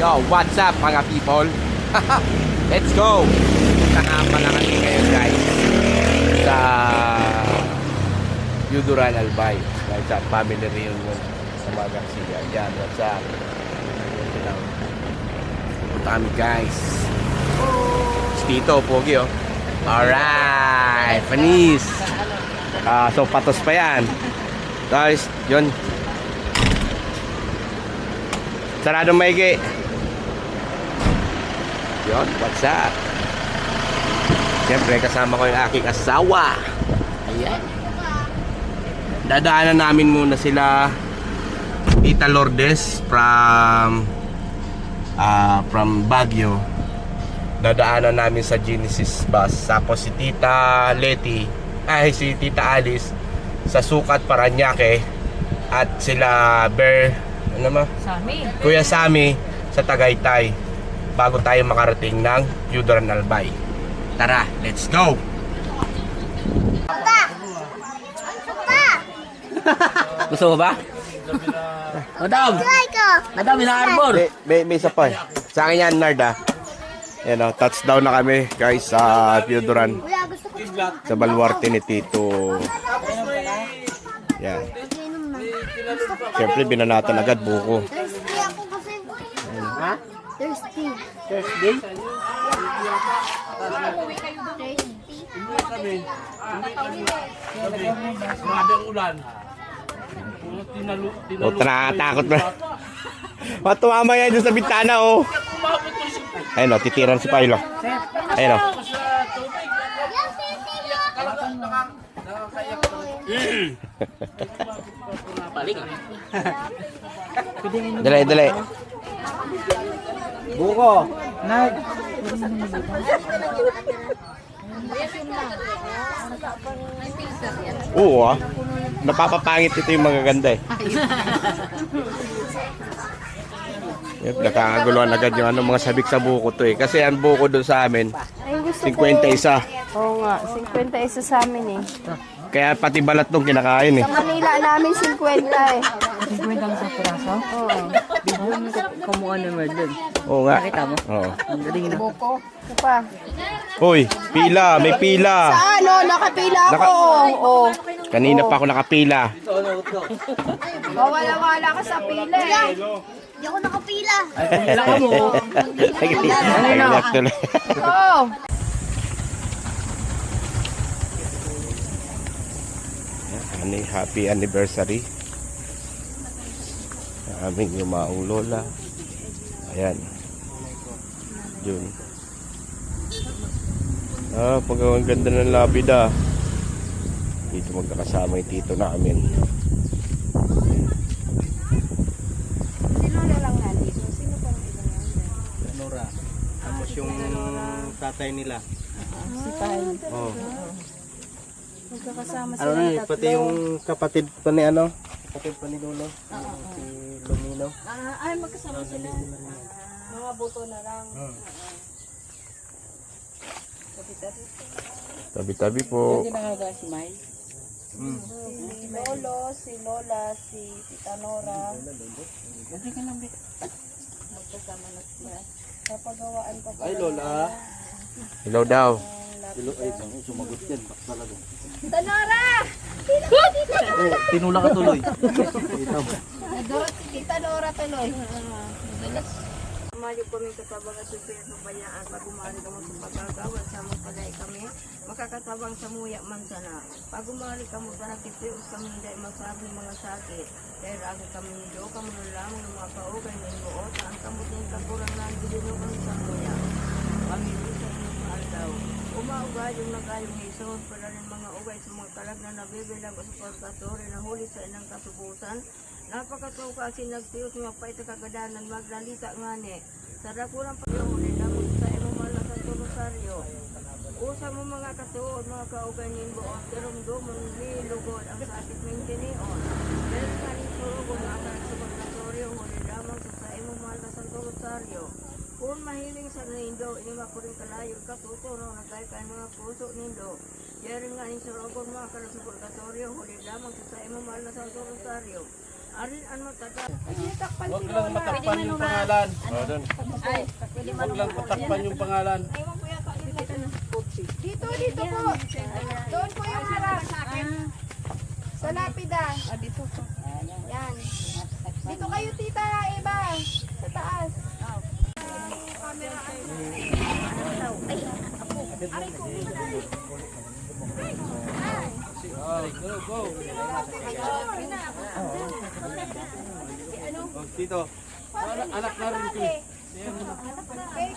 So, what's up mga people? Let's go! Punta nga pala kami ngayon guys sa Yuduran Albay. Right sa family reunion sa mga Garcia. Yan, what's up? Punta kami guys. Tito, pogi oh. Alright, panis. So patos pa yan. Guys, yun. Saradong maigi. Yun, what's up? Siyempre, kasama ko yung aking asawa. Ayan. Dadaanan namin muna sila Tita Lourdes from Baguio. Dadaanan namin sa Genesis bus. Tapos si Tita Leti, si Tita Alice sa Sukat, Parañaque. At sila Sami. Kuya Sami sa Tagaytay. Bago tayo makarating ng Yuduran Albay. Tara, let's go! Gusto mo ba? Madam! Madam, ina-arbor! May isa pa eh. Sa akin yan, Nard ah. Yan o, touchdown na kami guys sa Yuduran. Sa baluarte ni Tito. Yan. Siyempre, binanatan agad buko. Thursday ako kasi. Ha? Thursday. Thursday? O, tinatakot ba? Matumama yan dyan sa bintana oh. Ayun o, titiran si Pailo. Ayun o. Dali, dali. Buko. Nag. Oo ah. Napapapangit ito yung magaganda eh. Nakakaguluhan agad yung mga sabik sa buko to eh. Kasi ang buko doon sa amin, 51. Oo nga, 51 sa amin eh. Kaya pati balat nung kinakain eh. Sa Manila namin 50 eh. 50 lang sa piraso? Oo. Kumuha naman dun. Oo nga. Nakita mo? Oo. Ang galing na. Buko. Ito pa. Hoy, pila, may pila. Sa ano, nakapila ako. Oo. Kanina pa ako nakapila. Wala ka sa pila eh. Hindi ako nakapila. Kailangan mo. Nagilak tuloy. Oo. Happy anniversary sa aming yumaong lola. Ayan. Yun. Pagkawang ganda ng labida. Dito magkakasama yung tito namin. Sino na lang nandito? Sino pang ibang nandito? Nora. Tapos yung tatay nila. Si Pai. Oh. Magkakasama Ano sila na, pati yung kapatid pa ni kapatid pa ni Lolo. Si Lumino. Ay, magkasama sila. Mga buto na lang. Tabi-tabi po. Hindi nakagawa si May. Si Lolo, si Lola, si Tita Nora. Hindi ka lang, Magkasama na sila. Kapagawaan pa Ay, Lola. Hello daw. Ay, sumagot yan. Talaga. Tita Nora! Tinula ka tuloy. Tita Nora tuloy. Mayo kami katabang at supir sa bayaan pag umari ka mo sa pagkagawa sa mga palay kami makakatabang sa muya man sana pag umari ka mo sa nakitius kami hindi masabi mga sakit kaya ragi kami nido kami lamang ng mga kaugay ng buot ang kamot ng kakurang lang dinugan sa muya kami sa inyong aldaw umaugay yung nagayong hison para rin mga ugay sa mga kalag na nabibilang sa pagkatore na huli sa inang katubusan. Napakataw kasi nagtiyos mga paita kagadanan maglalita nga ni. Sa dakurang pag-ihuli na mo sa imong malasan to Rosario. Usa mo mga katuod, mga kaugay nin buot, karumdo mong lilugod ang sakit ng tinion. Dahil nga rin surugod mga kalag sa pagkatorio, huli lamang sa imong malasan to Rosario. Kung mahiling sa nindo, ini mapuring kalayo, katuto no, nagkay mga puso nindo. Dahil nga rin surugod mga kalag sa pagkatorio, huli lamang sa imong malasan to Rosario. Arin ano taga. takpan Huwag si lang Lola. matakpan yung pangalan. Ay, pwede Huwag lang matakpan yung pangalan. Ewan ko yata dito. Dito po. Doon po yung harap. Sa lapida. Dito po. Yan. Dito kayo, Tita Eva. Sa taas. Go, go. Dito. Anak na rin ko. Okay,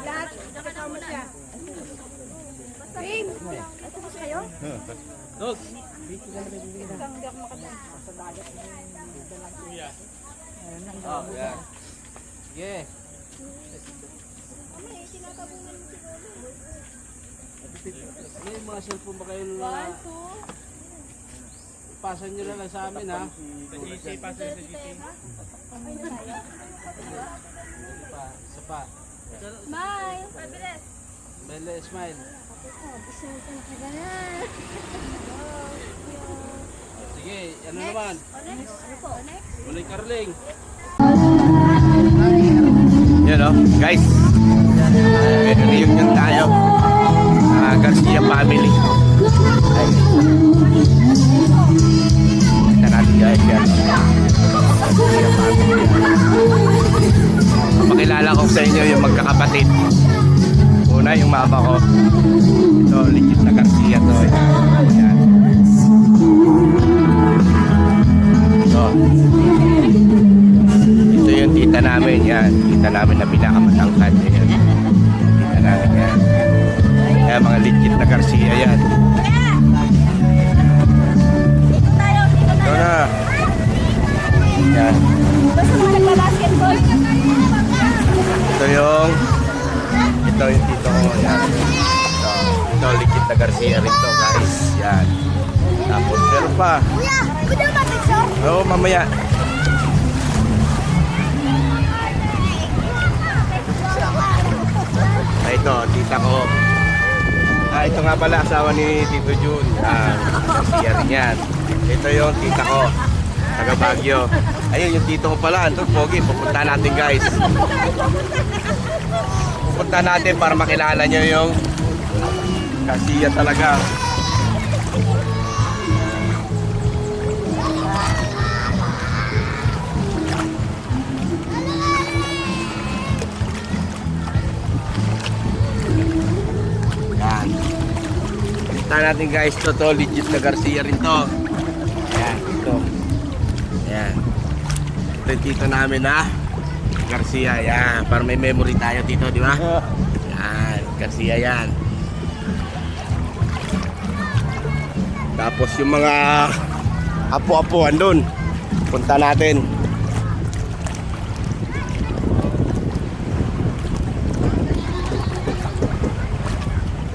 lahat. Kasama siya. Ring. Ito ba kayo? Dos. Oh, yeah. Sige. May mga cellphone ba kayo na pasan nyo na lang sa amin ha? Isa pa. Smile. Belle, smile. Sige, ano naman? Mulay Carling. Yan o, guys. Reunion tayo. Garcia family. Kita natin guys yan. Garcia family. Pakilala ko sa inyo yung magkakapatid. Una yung mama ko. Ito, legit na Garcia to. Yan. Ito yung tita namin. Yan. Tita namin na pinakamatangkad. Yan. Tita namin yan. Kaya mga legit na Garcia yan. Ito na. Yan. Ito yung tito ko. Yan. Ito legit na Garcia rin to guys. Yan. Tapos meron pa. Oo, mamaya. Ito, tita ko. Ito nga pala asawa ni Tito Jun. Garcia rin yan. Ito yung tita ko. Taga Baguio. Ayun yung tito ko pala. Ito, pogi. Pupunta natin guys. Pupunta natin para makilala nyo yung Garcia talaga. Yan. Kita natin guys, to legit na Garcia rin to. Ayan, ito. Ayan. Ito yung tito namin ha. Garcia, yan. Para may memory tayo dito, di ba? Yan, Garcia yan. Tapos yung mga apo-apuan doon. Punta natin.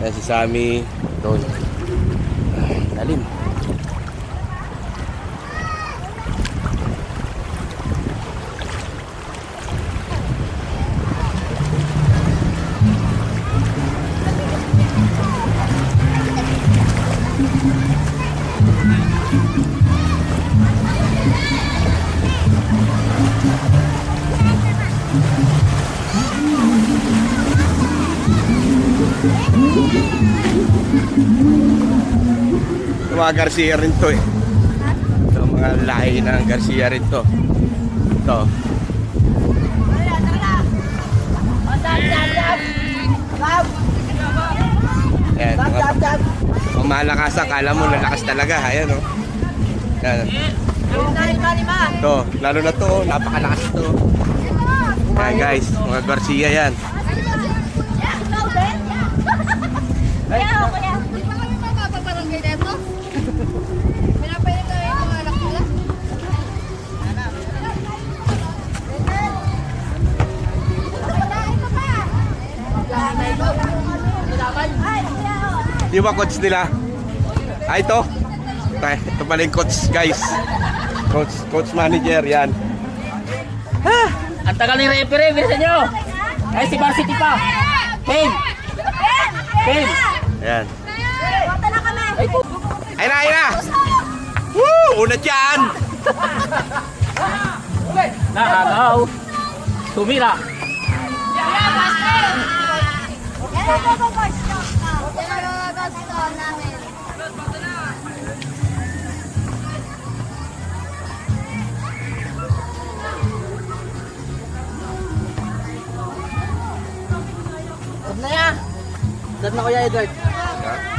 Yan si Sammy doon. Lalim. Mga Garcia rin to eh. Ito, mga lahi ng Garcia rin to. Ito. Ayan, mga malakas, akala mo lalakas talaga. Ayan o. Ayan. Ito, lalo na to, napakalakas to. Ayan guys, mga Garcia yan. Di ba coach nila? Ito. Ito pala yung coach guys. Coach manager yan. Ang tagal ni referee, bilisan nyo. Ay, si Varsity pa. Team. Ayan. Ayun na, ayun na. Woo! Una dyan! na tumira. Huwag na yan. Dad na Kuya Edward.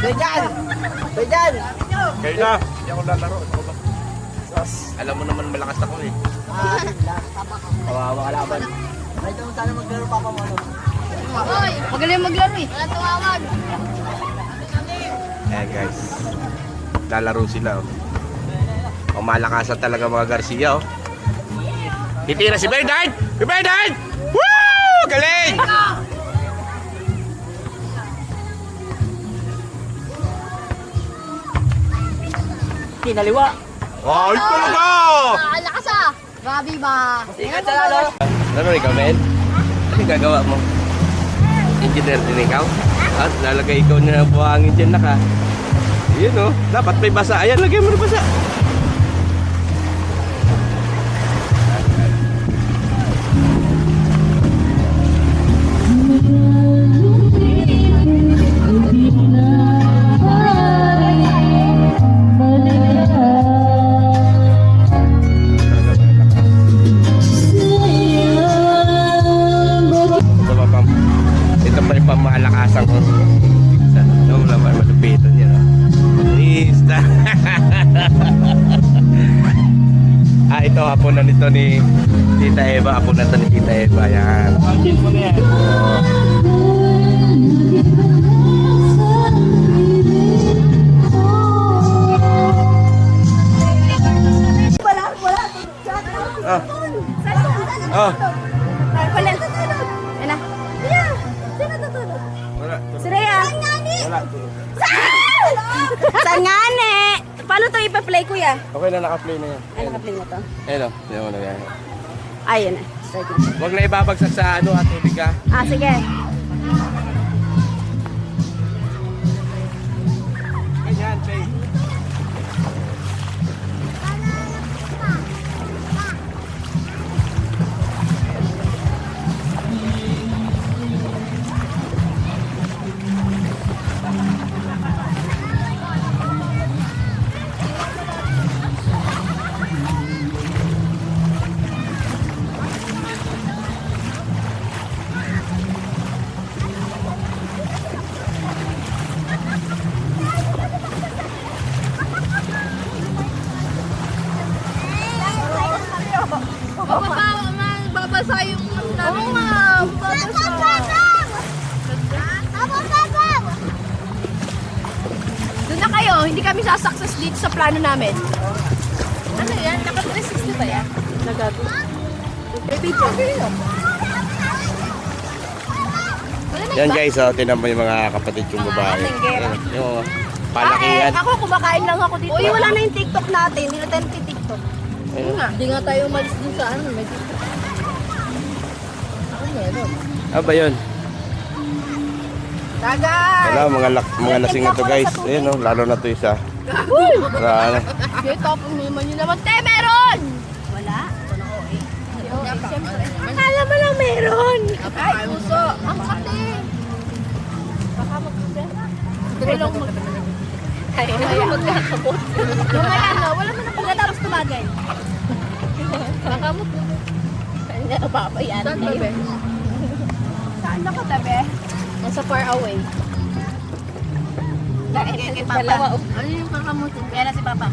Bejan! Bejan! Kayo na. Hindi ako lalaro. Ito ba? Alam mo naman malakas ako eh. Kawawa kalaban. Ay, ito sana maglaro pa pa mo. Ano? Hoy, magaling maglaro eh. Wala tumawag. Ayan guys. Lalaro sila oh. O malakasan talaga mga Garcia oh. Titira si Bernard! Si Bernard! Woo! Galing! Kinaliwa. Ay talaga! Lakas ah. Grabe ba? Ingat sa lalo. Ano ikaw, Mel? Ano yung gagawa mo? Engineer din ikaw? At lalagay ikaw na buhangin dyan na ka. Yun oh, dapat may basa. Ayan, lagay mo na basa. Ito pa yung pamahalakasang ko. Ano naman malupitan niya. Mista. Ito hapunan nito ni Tita Eva. Hapunan ito ni Tita Eva. Yan. Angkin mo na yan. Ah. Ah. Wala. Yan na. Yeah. Sino tutulog? Wala. Si Rhea. Wala. Saan nga ne? Paano to ipa-play kuya? Okay na, naka-play na yan. Ay, naka-play na to. Ayun o. Yan mo na yan. Ayun na. Start na. Huwag na ibabagsak sa ano at tubig ka. Sige. Ganyan, play. Babasa yung namin. Oo nga. Doon na kayo, hindi kami sasuccess dito sa plano namin. Ano yan? Naka 360 ba yan? Nagago. Yan guys, oh, tinan mo yung mga kapatid kong babae. Ayan, yung palakihan. Ako, kumakain lang ako dito. Uy, wala na yung TikTok natin. Hindi na tayo TikTok. Ayun. Hindi nga tayo umalis dun sa ano. May TikTok. Ako meron. Ano ba yun? Tagay! Wala, mga lasing ito guys. Ayun oh, lalo na to isa. Wala. Kaya tapos naman yun naman. Te, meron! Wala? Siyempre. Akala mo lang meron. Ay, puso. Ang kate. Baka magpapera. Tulong mag... Ay, magkakabot. Yung ano, wala mo na pagkatapos tumagay. Baka mo po. Hindi na papayan. Saan ba, be? Saan na katabi? Nasa far away. Kay Papa. Ano yung kakamutin? Kaya na si Papa.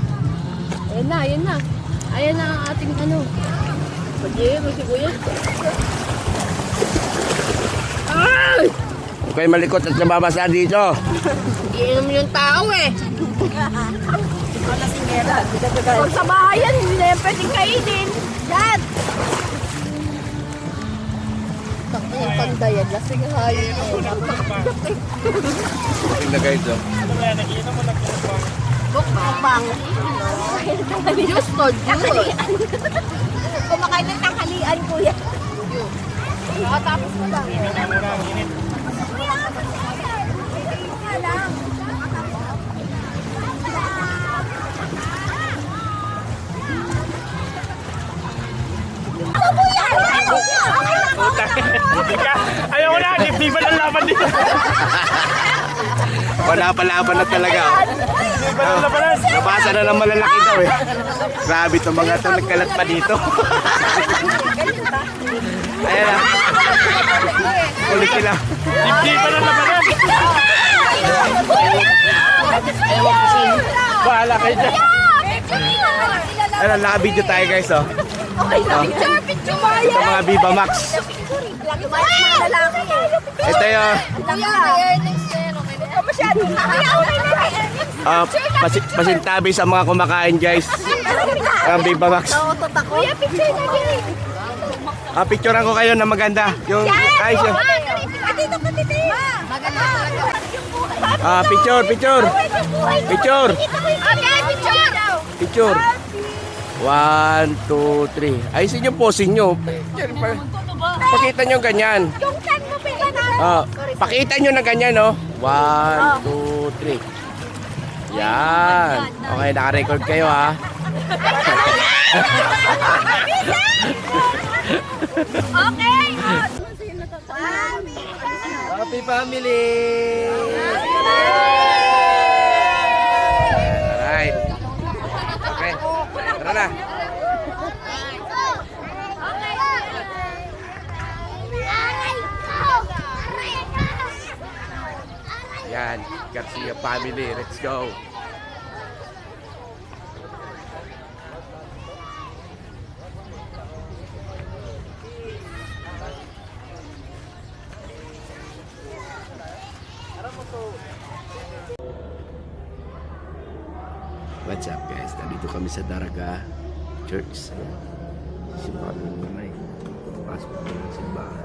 Ayan na, ayan na. Ayan na ang ating ano. Pag-iwi mo si Kuya. Ay! Huwag kayo malikot at nababasa dito. Iinom yung tao eh. Ikaw na si Mera. Kung sa bahayan, hindi na yan pwedeng kainin. Yan! Ang pandayan, lasing hayop. Tingnan guys oh. Bukbang. Diyos to, Diyos. Kumakain ng tanghalian, kuya. Nakatapos mo lang. Ayoko na, dibdiban ang laban dito. Wala palaban na talaga. Nabasa na ng malalaki daw eh. Grabe itong mga ito, nagkalat pa dito. Ayan na. Ulit sila. Dibdiban ang labanan. Bahala kayo dyan. Ayan, naka-video tayo guys oh. Picture! Ito mga Viva Max. Ito yun. Pasintabi sa mga kumakain guys. Ang Viva Max. Kuya, picture na din. Picturean ko kayo na maganda. Yung ayos yun. Dito ka, titi. Maganda talaga. Picture. Picture. Okay, picture. Picture. 1, 2, 3. Ayusin yung posing nyo. Pakita nyo ganyan. Yung saan mo pinanalo? Pakita nyo na ganyan, no? 1, 2, 3. Yan. Okay, naka-record kayo, ha? Okay. Happy family! Alright. Okay. Tara na. Yan. Garcia family. Let's go. What's up guys? Nandito kami sa Daraga Church. Simbahan mo naman eh. Pasok ko ng simbahan.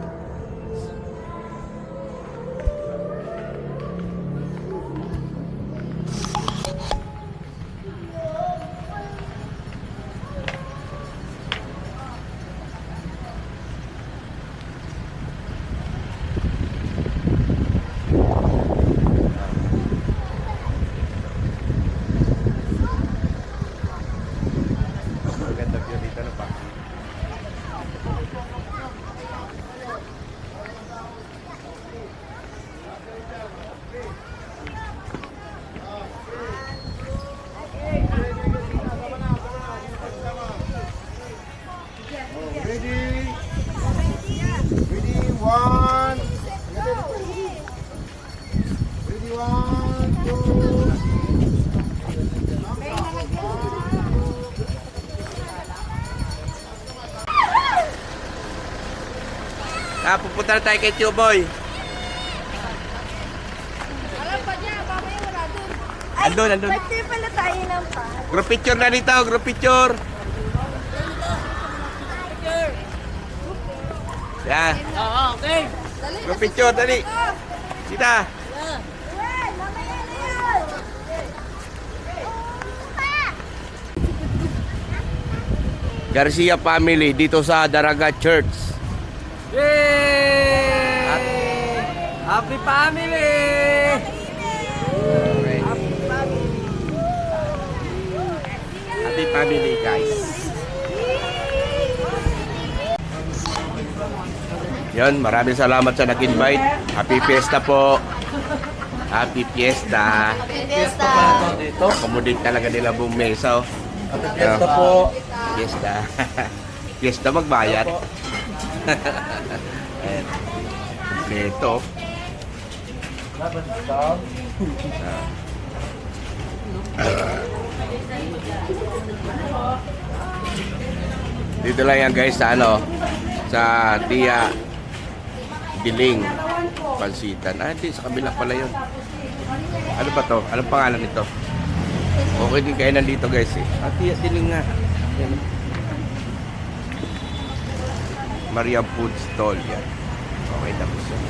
Maganda view dito na pa. Ready? Ready, one. Ready, one, two. Pupunta na tayo kay Tio Boy. Alam pa niya, mamaya wala dun. Andun. Birthday pala tayo ng pa. Group picture na dito, group picture. Yan. Okay. Group picture, dali. Sita. Mamaya na yun. Garcia family dito sa Daraga Church. Yay! Happy family! Happy family guys. Yan, maraming salamat sa nag-invite. Happy Fiesta po. Happy Fiesta. Accommodate talaga nila buong mesa. Happy fiesta po. Fiesta. Fiesta magbayad. Ayan. Kompleto. Dito lang yan guys sa ano, sa Tia Diling Pansitan. Hindi, sa kabila pala yun. Ano ba to? Anong pangalan nito? Okay din kayo nandito guys eh. Tia Diling nga. Yan. Maria Food Stall yan. Okay, tapos yun.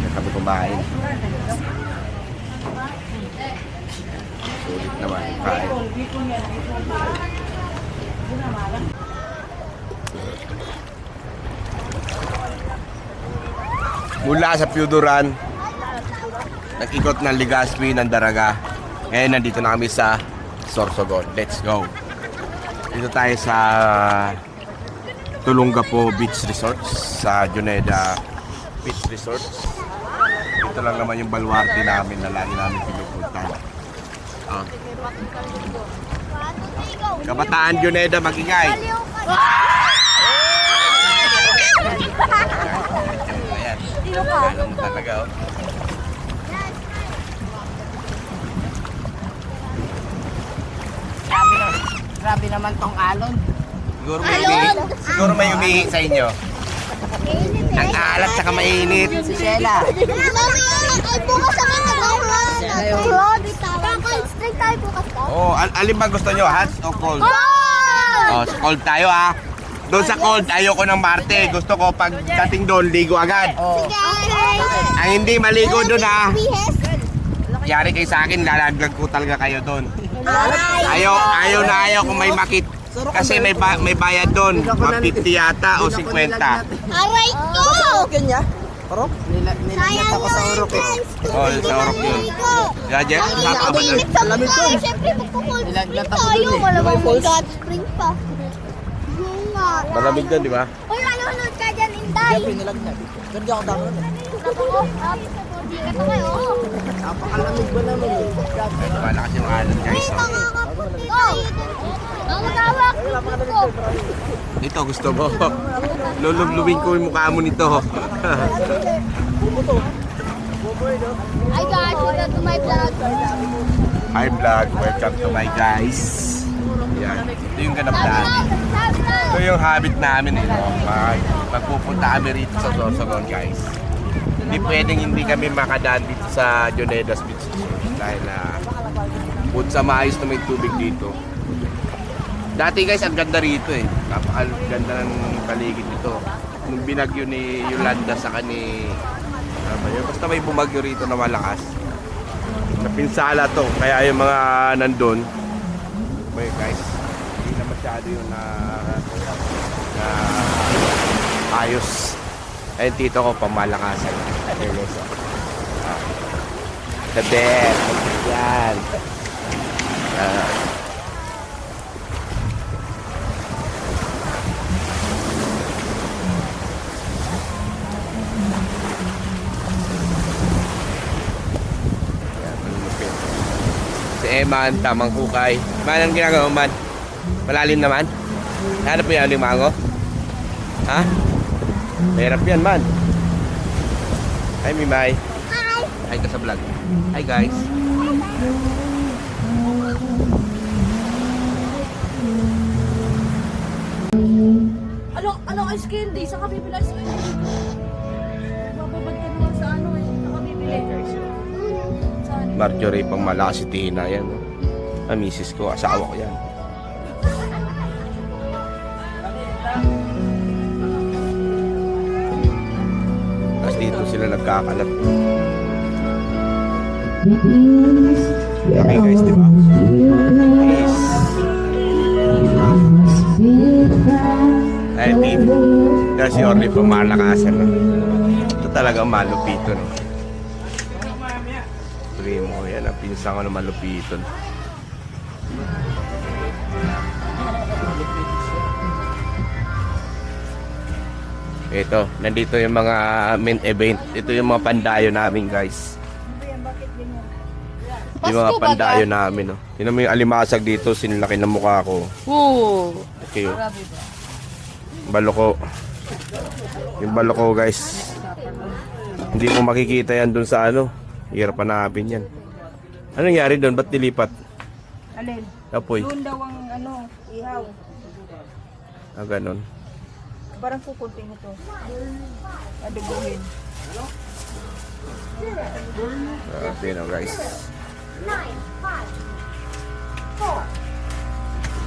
Yan kami kumain. Sulit naman yung kain. Mula sa Piuduran, nag-ikot ng Legazpi ng Daraga. Ngayon nandito na kami sa Sorsogon. Let's go. Dito tayo sa Tulungapo Beach Resorts sa Juneda Beach Resorts. Ito lang naman yung baluarte namin na lagi namin pinupuntahan. Kabataan Juneda, magingay. Ayan. Alam mo talaga, oh. Grabe naman tong alon. Siguro may umihi sa inyo. Ang alat saka mainit. Si Sheila. Ay, bukas kami nag-ahon. Straight tayo bukas ka. Oh, alin ba gusto nyo? Hot o cold? Oh, sa cold tayo ah. Doon sa cold, ayoko ng Marte. Gusto ko pag dating doon, ligo agad. Ang hindi maligo doon ah. Yari kayo sa akin, lalaglag ko talaga kayo doon. Ayaw kung may makit. Kasi may bayad doon. 50 yata o 50. Aray ko! Kanya? Parok? Nilagyan ako sa urok eh. Oh, sa orok yun. Gajet, sapa ba doon? Lamig ko. Siyempre magpo-cold spring tayo. Malamang may hot spring pa. Yun nga. Malamig doon, di ba? Uy, nanonood ka dyan, Inday. Siyempre nilagyan. Pero di ako dami. Hindi ka pa kayo. Napakalamig ba naman eh? Ito, malakas yung alon guys. Oh. Go! Ang tawag ko. Ito, gusto mo? Lulubluwin ko yung mukha mo nito. Hi guys, welcome to my vlog. Hi vlog, welcome to my guys. Yan, ito yung ganap namin. Ito yung habit namin eh. No? Magpupunta kami rito sa Sorsogon guys. Hindi pwedeng hindi kami makadaan dito sa Juneda's Beach Resort dahil bukod sa maayos na may tubig dito. Dati guys, ang ganda rito eh. Napakaganda ng paligid dito. Nung binagyo ni Yolanda sa kani basta may bumagyo rito na malakas. Napinsala to. Kaya yung mga nandun, may guys, hindi na masyado yung na ayos. Ayun tito ko, pamalakasan. The best. Yan. Si Eman, tamang hukay. Man, anong ginagawa man? Malalim naman? Hanap mo yung limango? Ha? Mahirap yan man. Hi Mimay. Hi. Hi ka sa vlog. Hi guys. Anong ice candy? Saan ka bibili ice candy? Bababad ka naman sa ano eh. Saan ka bibili? Saan? Marjorie pang malakas si Tina yan. Misis ko, asawa ko yan. Tapos dito sila nagkakalat. Okay guys, di ba? Peace. Ay, dito. Dahil si Orly pumalakasan. No? Ito talagang malupito. No? Primo, yan ang pinsan ko na malupito. Ito, nandito yung mga main event. Ito yung mga pandayo namin guys. Yung mga pandayo namin. No? Yun mo yung alimasag dito, sinlaki ng mukha ko. Oo. Okay, oh. Baloko. Yung baloko guys. Hindi mo makikita yan dun sa ano. Hirap hanapin yan. Anong nangyari doon? Ba't nilipat? Alin? Apoy. Doon daw ang ihaw. Ah, ganon. Parang kukunting ito. Aduguhin. Okay na guys. 9, 5, 4,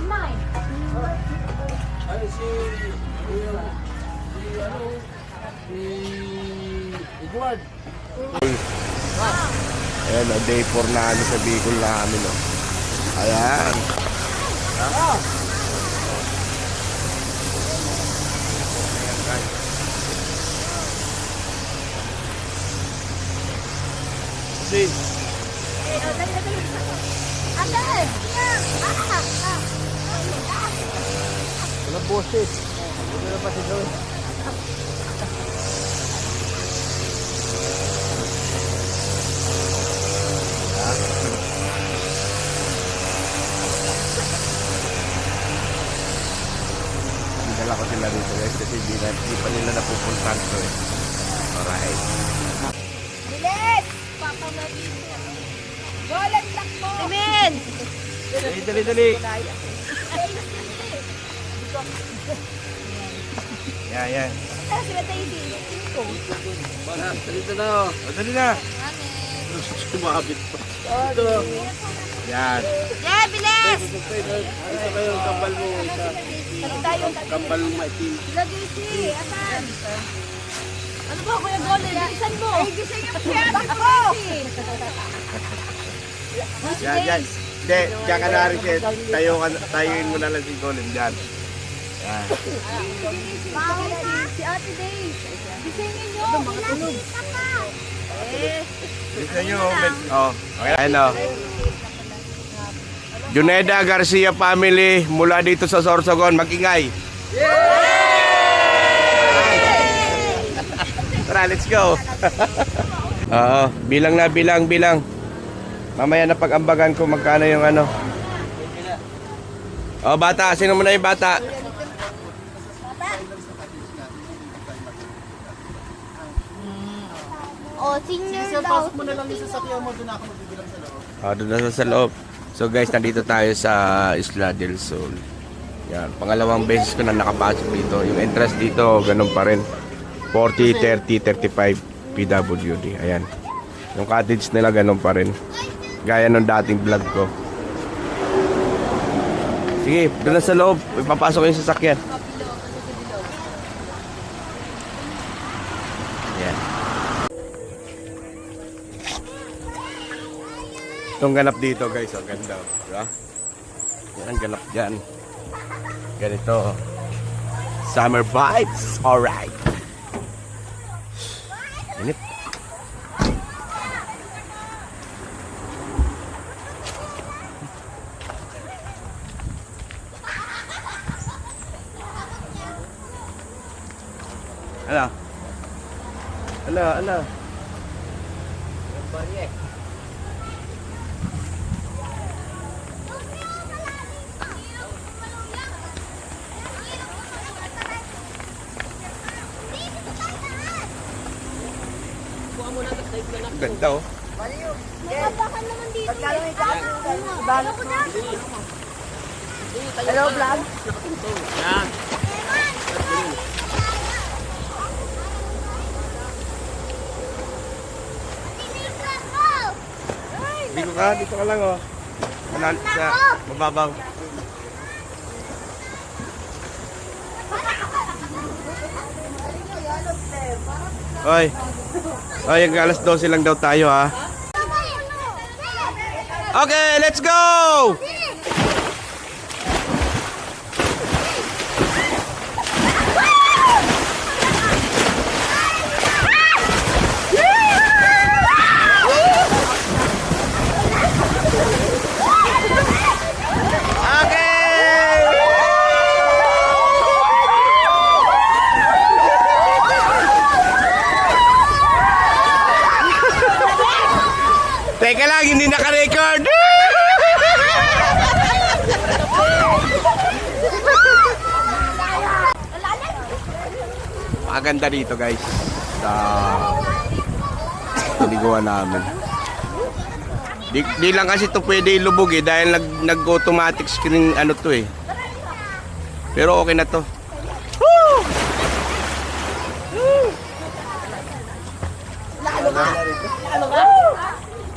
9. Ayan, day 4 na kami sa Bicol namin. Oh. Ayan. See? Walang boses. pa si Joy. Dinala ko sila dito guys kasi di pa nila napupuntahan to eh. Alright. Bilis! Papa Marino. Golan takbo! Timin! Dali. Yan. Saan sila tayo dito? Dito na. Dali na. Sumabit pa. Yan. Yeah, bilis! Ito kayo, kambal mo. Ano tayo? Kambal mo maitim. Sila Daisy, asan? Ano ba, Kuya Golan? Bilisan mo! Ay, gising yung piyata ko! Yan. Hindi, diyan ka na rin siya. Tayuin mo na lang si Colin dyan. Yan. Si Ate Daisy. Gisingin nyo! Nakita ka! Listen nyo. Oh, okay. Ano? Juneda Garcia family mula dito sa Sorsogon. Mag-ingay. Tara, let's go. Oo, bilang. Mamaya na pag-ambagan ko magkano yung ano. Oh, bata. Sino muna yung bata? Oh, senior daw. Mo na lang yung sasakyan mo, doon ako magbibilang sa loob. Oh, doon na sa loob. So guys, nandito tayo sa Isla del Sol. Yan, pangalawang beses ko na nakapasok dito. Yung entrance dito, ganun pa rin. 40, 30, 35 PWD. Ayan. Yung cottage nila ganun pa rin. Gaya nung dating vlog ko. Sige, doon na sa loob. Ipapasok yung sasakyan. Ayan. Itong ganap dito guys, ang ganda. Diba? Yan ang ganap dyan. Ganito. Summer vibes. Alright. Init. Ala. Ganda oh. Nakabakan naman dito. Hello, vlog. Dito ka lang oh. Sa mababaw. Oy. Oy, ang alas 12 lang daw tayo ha. Okay, let's go! Teka lang, hindi naka-record. Maganda dito guys. Sa paliguan namin. Di lang kasi ito pwede ilubog eh dahil nag-automatic screen ano to eh. Pero okay na to. Woo!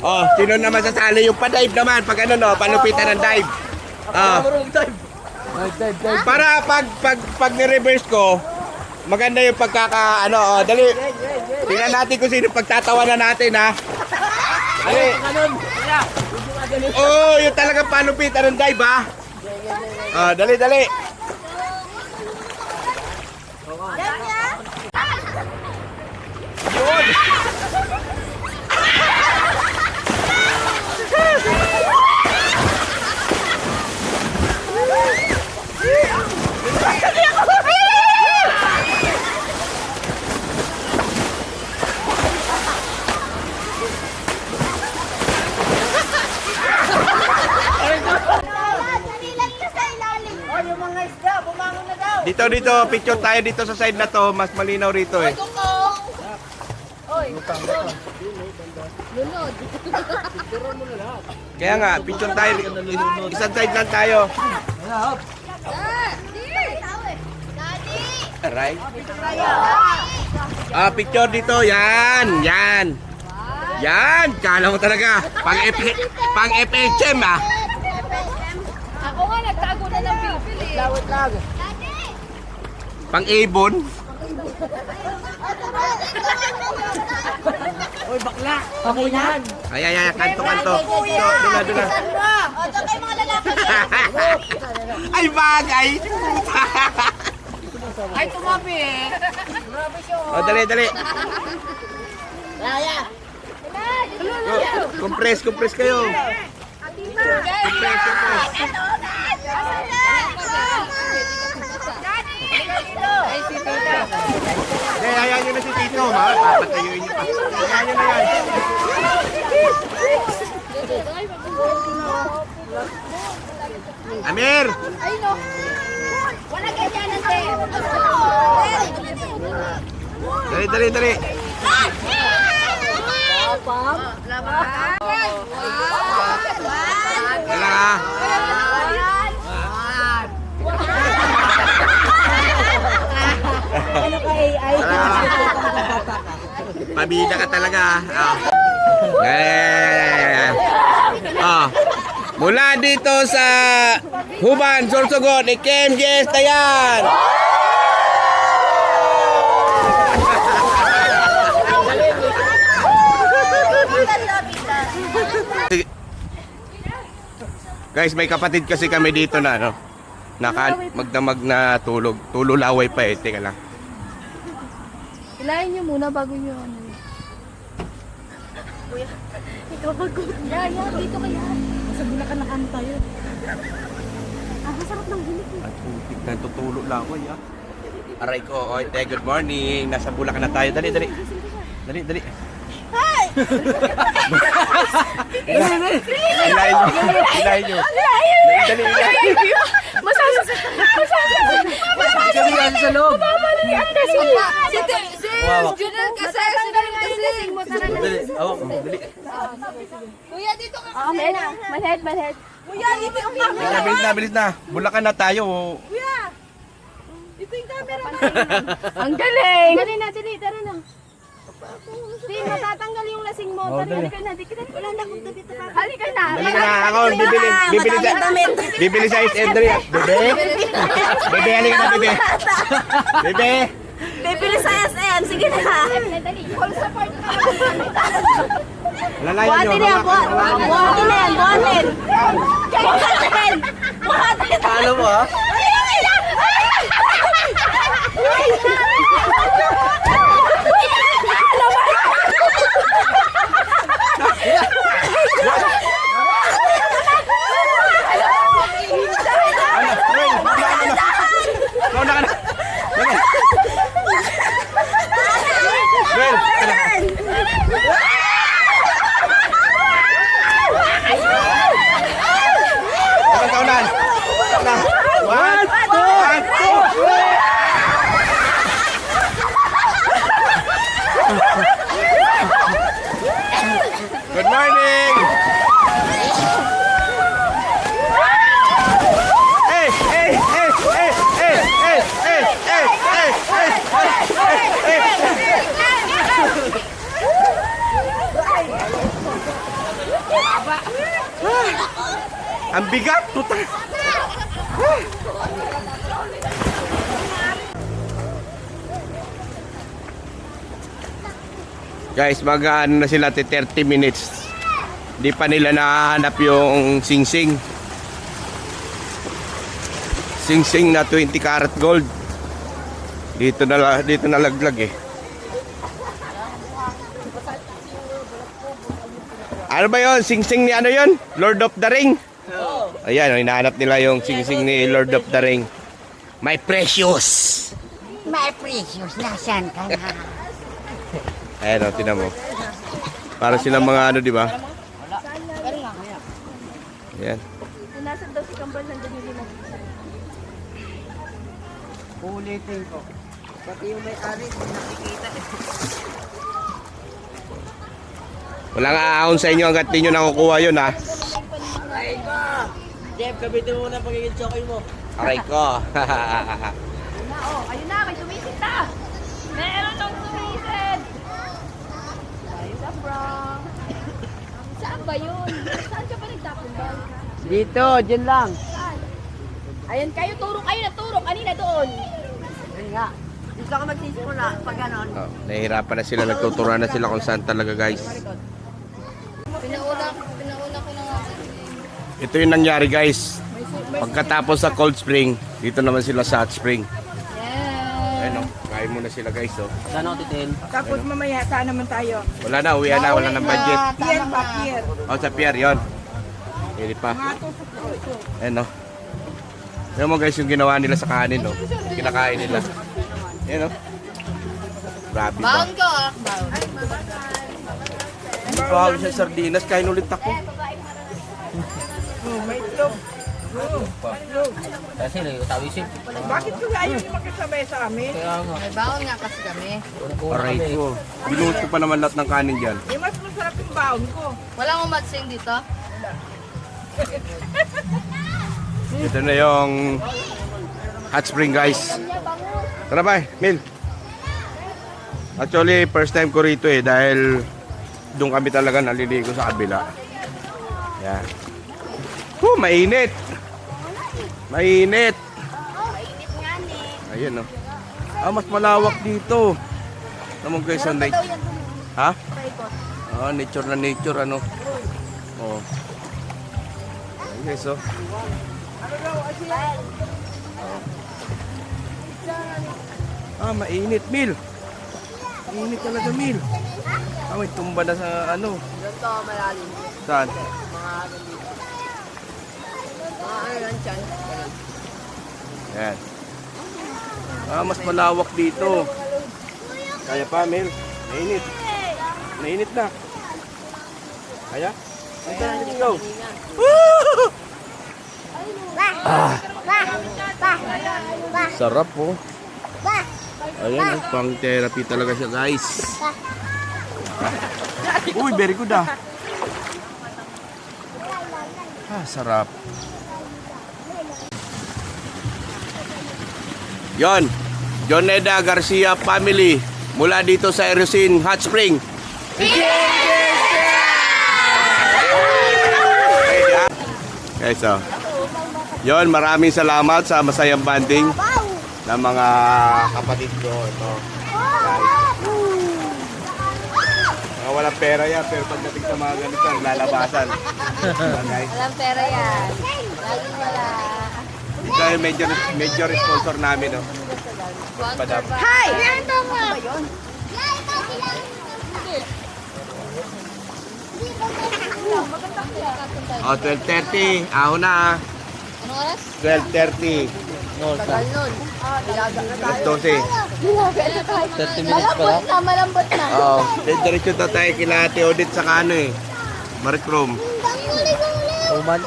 Oh, sino naman sasali yung pa-dive naman pag ano no, palupitan ng dive. Para pag ni-reverse ko, maganda yung pagkaka ano, dali. Tingnan natin kung sino pagtatawanan natin ha. Dali. Oh, yung talagang palupitan ng dive ha. Dali. Dito, picture tayo dito sa side na to. Mas malinaw rito eh. Lunod. Kaya nga, picture tayo. Isang side lang tayo. Right? Ah, picture dito. Yan. Yan. Kala mo talaga. Pang FHM ah. Ako nga, nagtago na ng pilpil eh. Lawit lang. Pang ibon. Uy, bakla. Okay na. Ay, kanto. Doon na. Ay, bagay. Ay, tumabi eh. Oh, dali. Compress kayo. Ay, si Tita. Hayaan nyo na si Tito, ha? Papatayuin nyo pa. Hayaan nyo na yan. Amir! Ay, no. Wala ganyan natin. Dali. Wala ha? Pabida ka talaga. Mula dito sa Huban, Sorsogon, Ikem, Jess, Tayan. Guys, may kapatid kasi kami dito na ano. Magdamag na tulog. Tululaway pa eh. Teka lang. Ilayin niyo muna bago niyo ano. Kuya, ikaw bago. Yan, dito kaya. Sa Bulacan na kami tayo. Ang sarap ng gilik eh. At putik na tutulo lang ako ya. Aray ko, oy, good morning. Nasa Bulacan na tayo. Dali. Dali. Ilayin nyo. Dali. Masasas. Kami sa loob. Junel kasi. Dali. Dali. Kuya, dito ka. Manhead. Kuya, dito ka. Bilis na. Bulacan na tayo. Ito yung camera na. Ang galing. Dali na. Tara na. Di, matatanggal yung lasing mo. Halika na. Wala na akong damit na. Halika na. Dali ka na. Ako, bibili sa SM. Dali. Bebe, halika na, bebe. Bebe. Bibili sa SM, sige na. Dali. Call sa part ka. Lalayan nyo. Buhatin na yan, buhatin. Buhatin. Paano mo ha? Good morning! Ang bigat! Puta! Guys, mag-ano na sila 30 minutes. Di pa nila nahanap yung sing-sing. Sing-sing na 20 karat gold. Dito nalaglag eh. Ano ba yun? Sing-sing ni ano yun? Lord of the Ring? Ayan, hinahanap nila yung sing-sing ni Lord of the Ring. My precious! My precious, nasaan ka na? Ayan o, tinan mo. Para silang mga ano, di ba? Ayan. Nasaan daw si Kambal, nandun yung lima. Ulitin ko. Pati yung may-ari, hindi nakikita eh. Walang aahon sa inyo hanggat di nyo nakukuha yun, ha? Ay ko! Jeff, kabitin mo muna ang pagiging chokoy mo. Aray ko. Ayun na, may tumisid na. Meron ng tumisid. Ayun sa prank. Saan ba yun? Saan ka pa nagtapon ba? Dito, dyan lang. Saan? Ayan kayo, turok. Ayun na, turok. Kanina doon. Yun nga. Dito ako magsisimula pag ganon. Oh, nahihirapan na sila, nagtuturuan na sila kung saan talaga, guys. Pinauna ko na nga. Ito yung nangyari, guys. Pagkatapos sa Cold Spring, dito naman sila sa Hot Spring. Yeah. Ayun, kain muna sila, guys, oh. Saan ako titin? Tapos mamaya, saan naman tayo? Wala na, uwi na, wala nang budget. Pier pa, pier. Oh, sa pier, yun. Hindi pa. Ayun, oh. Ayan mo, guys, yung ginawa nila sa kanin, oh. Kinakain nila. Ayun, oh. Grabe ba? Baon ko ah. Baon. Hindi pa ako sa sardinas, kain ulit ako. May itlog. Kasi tawisin. Bakit ko ayaw yung magkasabay sa amin? Kaya nga. May baon nga kasi kami. Aray ko. Binuhot ko pa naman lahat ng kanin dyan. Eh, mas masarap yung baon ko. Walang umatsing dito. Ito na yung Hot Spring, guys. Tara ba, Mil? Actually, first time ko rito eh, dahil doon kami talaga naliligo sa kabila. Yan. Mainit! Mainit! Ayan, oh. Ah, mas malawak dito. Naman guys, ang nature. Ha? Ah, nature na nature, ano. Oh. Ayan guys, oh. Ah, mainit, Mil. Mainit talaga, Mil. Ah, may tumba na sa ano. Ito, malalim. Saan? Ano yan dyan? Yan. Ah, mas malawak dito. Kaya pa, Mil. Mainit. Mainit na. Kaya? Let's go. Sarap po. Ayan, pang therapy talaga siya, guys. Uy, very good ah. Ah, sarap. Yon, Joneda Garcia family mula dito sa Erosin Hot Spring. Okay, so. Yon, maraming salamat sa masayang banding ng mga kapatid ko. Ito. Mga walang pera yan, pero pagdating sa mga ganito, lalabasan. Guys. Walang pera yan. Laging wala. Ito yung major sponsor namin, no? Padam. Hi! Ito mo! Oh, 12:30. Ako na. Anong oras? 12:30. Tagal nun. Alas 12. 30 minutes pa lang. Malambot na. Oo. Diretso na tayo kila Ate Odette sa ano eh. Maricrom. Suman.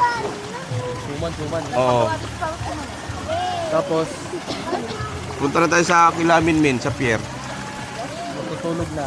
Oo. Tapos, Punta na tayo sa kila Minmin, sa pier. matutulog na.